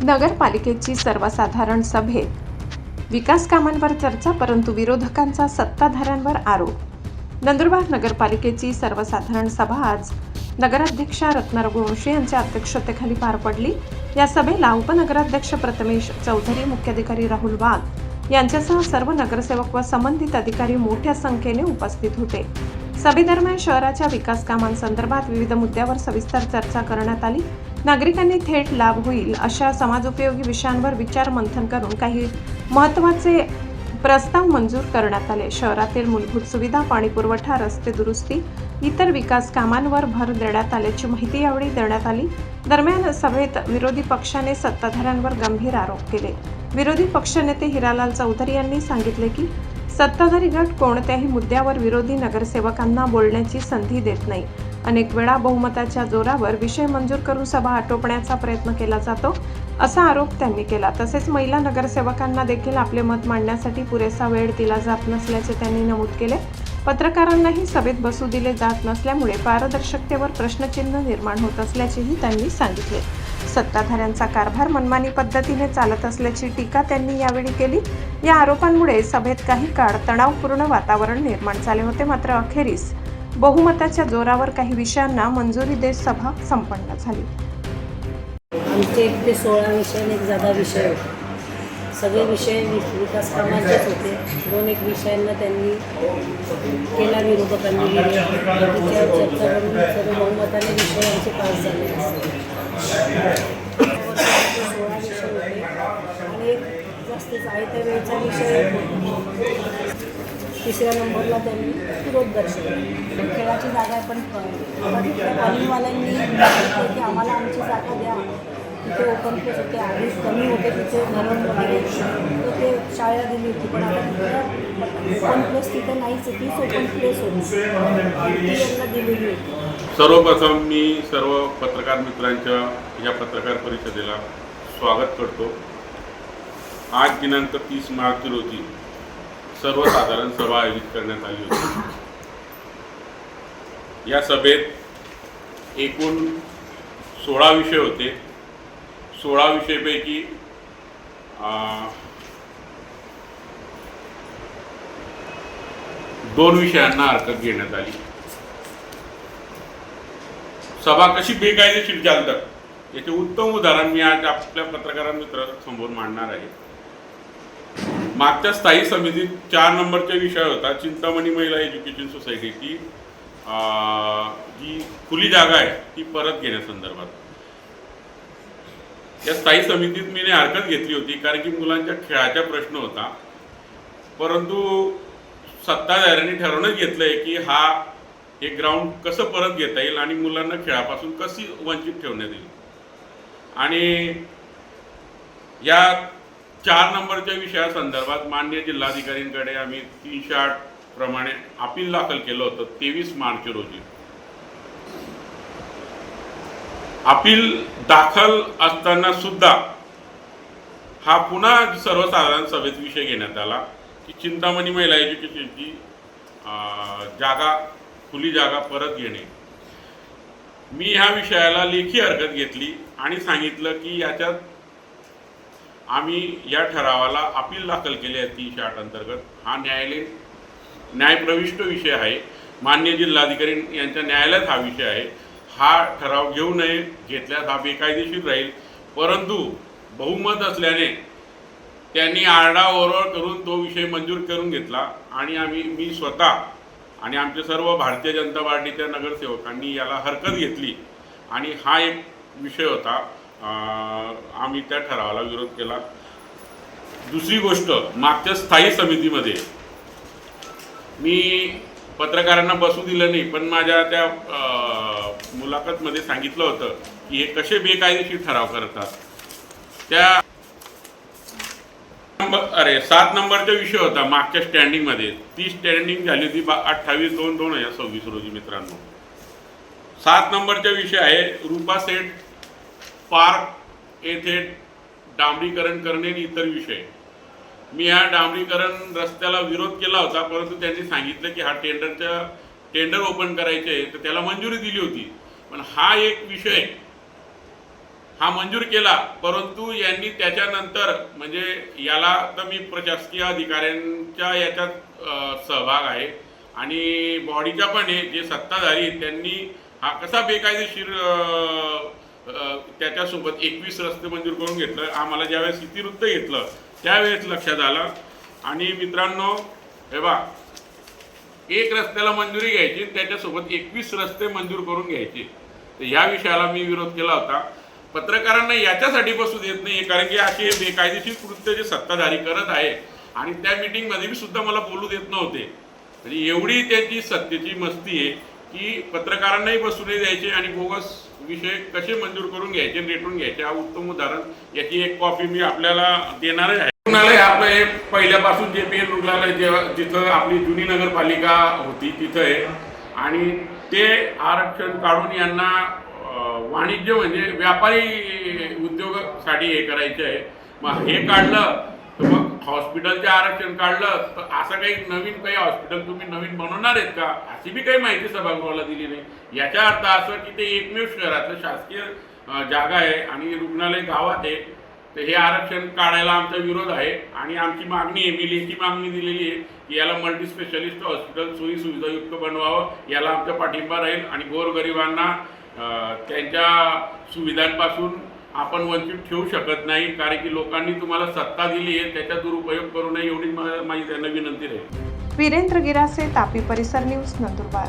नगरपालिकेची सर्वसाधारण सभेत विकास कामांवर चर्चा, परंतु विरोधकांचा सत्ताधाऱ्यांवर आरोप। नंदुरबार नगरपालिकेची सर्वसाधारण सभा आज नगराध्यक्षा रत्ना रघुवंशी यांच्या अध्यक्षतेखाली पार पडली। या सभेला उपनगराध्यक्ष प्रथमेश चौधरी, मुख्याधिकारी राहुल वाघ यांच्यासह सर्व नगरसेवक व संबंधित अधिकारी मोठ्या संख्येने उपस्थित होते। सभेदरम्यान शहराच्या विकास कामांसंदर्भात विविध मुद्द्यांवर सविस्तर चर्चा करण्यात आली। नागरिकांनी थेट लाभ होईल अशा समाजोपयोगी विषयांवर विचार मंथन करून काही महत्त्वाचे प्रस्ताव मंजूर करण्यात आले। शहरातील मूलभूत सुविधा, पाणीपुरवठा, रस्ते दुरुस्ती, इतर विकास कामांवर भर देण्यात आल्याची माहिती यावेळी देण्यात आली। दरम्यान सभेत विरोधी पक्षाने सत्ताधाऱ्यांवर गंभीर आरोप केले। विरोधी पक्षनेते हिरालाल चौधरी यांनी सांगितले की सत्ताधारी गट कोणत्याही मुद्द्यावर विरोधी नगरसेवकांना बोलण्याची संधी देत नाही। अनेक वेळा बहुमताच्या जोरावर विषय मंजूर करून सभा आटोपण्याचा प्रयत्न केला जातो, असा आरोप त्यांनी केला। तसेच महिला नगरसेवकांना देखील आपले मत मांडण्यासाठी पुरेसा वेळ दिला जात नसल्याचे त्यांनी नमूद केले। पत्रकारांनाही सभेत बसू दिले जात नसल्यामुळे पारदर्शकतेवर प्रश्नचिन्ह निर्माण होत असल्याचेही त्यांनी सांगितले। सत्ताधाऱ्यांचा कारभार मनमानी पद्धतीने चालत असल्याची टीका त्यांनी यावेळी केली। या आरोपांमुळे सभेत काही काळ तणावपूर्ण वातावरण निर्माण झाले होते, मात्र अखेरीस बहुमताच्या जोरावर काही विषयांना मंजुरी देत सभा संपन्न झाली। आमचे 1 ते 16 विषय आणि एक जादा विषय होते। सगळे विषय विकास कामांचेच होते। 2-1 विषयांना त्यांनी केला, विरोधकांनी त्याच्यावर चर्चा करून सर्व बहुमताने विषय आमचे पास झाले। 16 विषय होते आणि एक जास्तीत आयत्या वेळचा विषय 3ऱ्या नंबरला त्यांनी विरोध दर्शवला। खेळाची जागा पण त्या कॉलनीवाल्यांनी सांगितलं की आम्हाला आमची जागा द्या। तिथे ओपन प्लेस होते, आधीच कमी होते तिथे धरण वगैरे, तर ते शाळेला दिली होती, पण आता तिथं ओपन प्लेस तिथे नाहीच, तीच ओपन प्लेस होती, ती यांना दिलेली होती। सर्वप्रथम मी सर्व पत्रकार मित्रांच्या या पत्रकार परिषदेला स्वागत करतो। आज दिनांक 30 मार्च रोजी सर्वसाधारण सभा आयोजित करण्यात आली होती। या सभेत एकूण 16 विषय होते। 16 विषयापैकी 2 विषयांना हरकत घेण्यात आली। सभा कशी बेकायदेशीर चालतात याचे उत्तम उदाहरण मी आज आपल्या पत्रकार मित्रांसमोर मांडणार आहे। मागच्या स्थायी समितीत 4 नंबरचा विषय होता चिंतामणी महिला एज्युकेशन सोसायटीची जी खुली जागा आहे ती परत घेण्यासंदर्भात। या स्थायी समितीत मी हरकत घेतली होती कारण की मुलांच्या खेळाचा प्रश्न होता, परंतु सत्ताधाऱ्यांनी ठरवूनच घेतलंय की हे ग्राउंड कसं परत घेता येईल आणि मुलांना खेळापासून कशी वंचित ठेवण्यात येईल। आणि या 4 नंबरच्या विषयासंदर्भात माननीय जिल्हाधिकाऱ्यांकडे आम्ही 308 प्रमाणे अपील दाखल केलं होतं 23 मार्च रोजी। अपील दाखल असताना सुद्धा हा पुन्हा सर्वसाधारण सभेत विषय घेण्यात आला की चिंतामणी महिला एज्युकेशनची जागा, खुली जागा परत घेणे। मी ह्या विषयाला लेखी हरकत घेतली आणि सांगितलं की याच्यात आम्ही या ठरावाला अपील दाखल केले आहे 308 अंतर्गत। हा न्यायप्रविष्ट विषय आहे। माननीय जिल्हाधिकारी यांच्या न्यायालयात हा विषय आहे। हा ठराव घेऊ नये, घेतल्यास हा बेकायदेशीर राहील, परंतु बहुमत असल्याने त्यांनी आरडाओरड करून तो विषय मंजूर करून घेतला आणि मी स्वतः आणि आमचे सर्व भारतीय जनता पार्टीच्या नगरसेवकांनी याला हरकत घेतली आणि हा एक विषय होता। आम्ही त्या ठरावाला विरोध केला। दुसरी गोष्ट, मागच्या स्थायी समितीमध्ये मी पत्रकारांना बसू दिलं नाही, पण माझ्या त्या मुलाखतमध्ये सांगितलं होतं की हे कसे बेकायदेशीर ठराव करतात। त्या 7 नंबरचा विषय होता मागच्या स्टँडिंगमध्ये। ती स्टँडिंग झाली होती 28/2/2026 रोजी मित्रांनो। 7 नंबरचा विषय आहे रूपा सेठ पार्क येथे डांबरीकरण करणे आणि इतर विषय। मी ह्या डांबरीकरण रस्त्याला विरोध केला होता, परंतु त्यांनी सांगितलं की हा टेंडर ओपन करायचे आहे, तर त्याला मंजुरी दिली होती। पण हा एक विषय हा मंजूर केला, परंतु यांनी त्याच्यानंतर म्हणजे याला तर मी प्रशासकीय अधिकाऱ्यांच्या याच्यात सहभाग आहे आणि बॉडीच्या पण आहे, जे सत्ताधारी आहेत, त्यांनी हा कसा बेकायदेशीर त्याच्यासोबत 21 रस्ते मंजूर करून घेतलं. आम्हाला ज्यावेळेस इतिवृत्त घेतलं त्यावेळेस लक्षात आलं. आणि मित्रांनो, हे बा, एक रस्त्याला मंजुरी घ्यायची, त्याच्यासोबत 21 रस्ते मंजूर करून घ्यायचे. तर ह्या विषयाला मी विरोध केला होता. पत्रकारांना याच्यासाठी बसू देत नाही, कारण की असे बेकायदेशीर कृत्य जे सत्ताधारी करत आहे आणि त्या मीटिंगमध्ये मी सुद्धा मला बोलू देत नव्हते. म्हणजे एवढी त्यांची सत्तेची मस्ती आहे की पत्रकारांनाही बसू नाही द्यायचे आणि बोगस विषय कसे मंजूर करून घ्यायचे आणि रेटून घ्यायचे. हा उत्तम उदाहरण, याची एक कॉपी मी आपल्याला देणार आहे. रुग्णालय आपलं हे पहिल्यापासून JPN रुग्णालय जिथं आपली जुनी नगरपालिका होती तिथं आहे आणि ते आरक्षण काढून यांना वाणिज्य म्हणजे व्यापारी उद्योगासाठी हे करायचे आहे. मग हे काढलं तर मग हॉस्पिटलचे आरक्षण काढलं तर असं काही नवीन काही हॉस्पिटल तुम्ही नवीन बनवणार आहेत का, अशी बी काही माहिती सभागृहाला दिली नाही. याचा अर्थ असं की ते एकमेव शहरातलं शासकीय जागा आहे आणि रुग्णालय गावात आहे. तर हे आरक्षण काढायला आमचा विरोध आहे आणि आमची मागणी आहे, मी लेखी मागणी दिलेली आहे की याला मल्टी स्पेशालिस्ट हॉस्पिटल सोयी सुविधायुक्त बनवावं. याला आमचा पाठिंबा राहील आणि गोरगरिबांना त्यांच्या सुविधांपासून आपण वंचित ठेवू शकत नाही, कारण की लोकांनी तुम्हाला सत्ता दिली आहे, त्याचा दुरुपयोग करू नये एवढी माझी त्यांना विनंती राहील. वीरेंद्र गिरासे, तापी परिसर न्यूज, नंदुरबार.